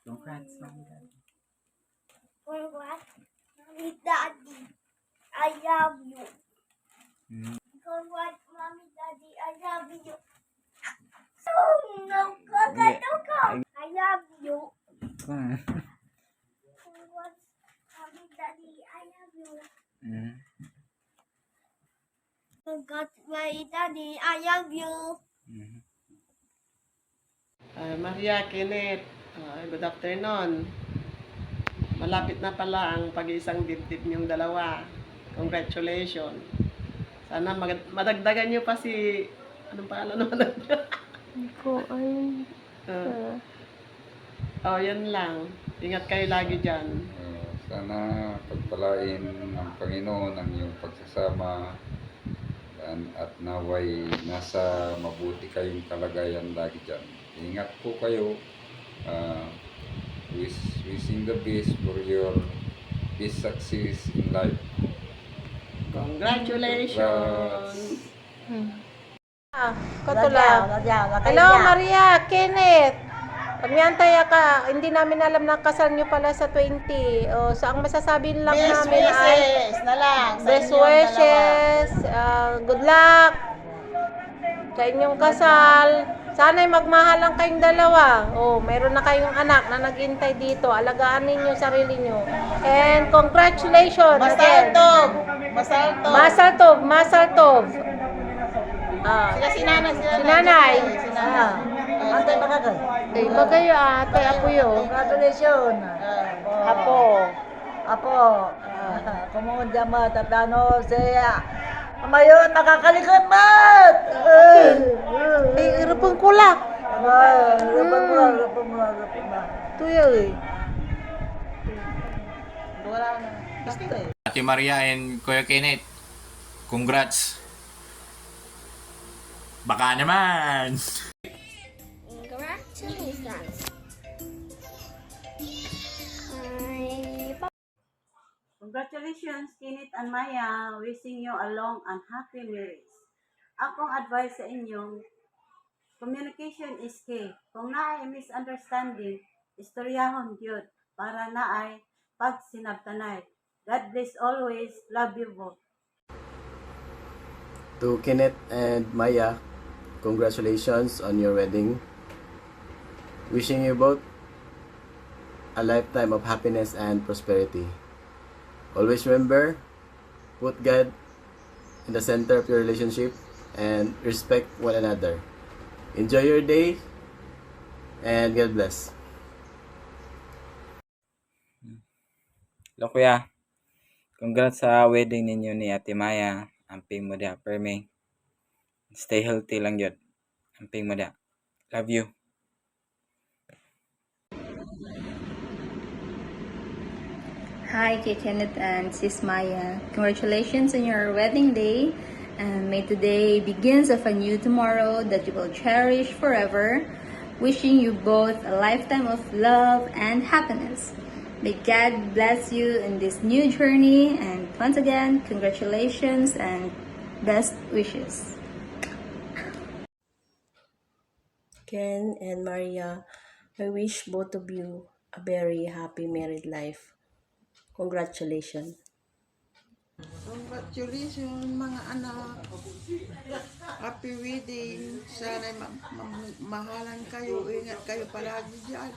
Congrats, Mommy Daddy. Congrats, Mommy Daddy. I love you. Congrats, Mommy Daddy. I love you. Oh, no, I love you. Congrats, Mommy Daddy. I love you. Congrats, Mommy Daddy. I love you. Maria, Kenneth, good afternoon. Malapit na pala ang pag-iisang dibdib niyong dalawa. Congratulations. Sana madagdagan niyo pa si... Anong pangalan naman niya? Hindi ko alam. Yan lang. Ingat kayo lagi dyan. Sana pagpalain ng Panginoon ang iyong pagsasama at naway nasa mabuti kayong kalagayan lagi dyan. Ingat po kayo. Wishing the best for your best success in life. Congratulations! Katula. Hello, Maria, Kenneth. Pagmiantay ka, hindi namin alam na kasal nyo pala sa 20. So, ang masasabi lang Best namin ay wishes na lang. sa best inyong wishes, good luck sa inyong kasal. Sana'y magmahalan kayong dalawa. Mayroon na kayong anak na naghintay dito. Alagaan ninyo sarili nyo. And congratulations again. Masal tov. Sila si nanay. Si nanay. Antay pa ka. Iba kayo ate, apo yun. Congratulations. Apo. Kumunda mo, tapano siya. Mayon, makakalikot mat! Irapang kulak. Rupang mo. Tuyo eh. Wala na. Ate Maria and Kuya Kenneth, congrats. Baka naman. Congratulations. Congratulations, Kenneth and Maya. Wishing you a long and happy marriage. Akong advice sa inyo, communication is key. Kung naay misunderstanding, istoryahon yun para naay pagsinabtanay. God bless always. Love you both. To Kenneth and Maya, congratulations on your wedding. Wishing you both a lifetime of happiness and prosperity. Always remember, put God in the center of your relationship and respect one another. Enjoy your day and God bless. Hello kuya. Congrats sa wedding ninyo ni Ate Maya. Amping mo dia, perme. Stay healthy lang yun. Amping mo dia. Love you. Hi, Kenneth and Sis Maya. Congratulations on your wedding day. And may today begins of a new tomorrow that you will cherish forever. Wishing you both a lifetime of love and happiness. May God bless you in this new journey. And once again, congratulations and best wishes. Ken and Maria, I wish both of you a very happy married life. Congratulations. Congratulations mga anak. Happy wedding. Sana mahalan kayo. Ingat kayo palagi dyan.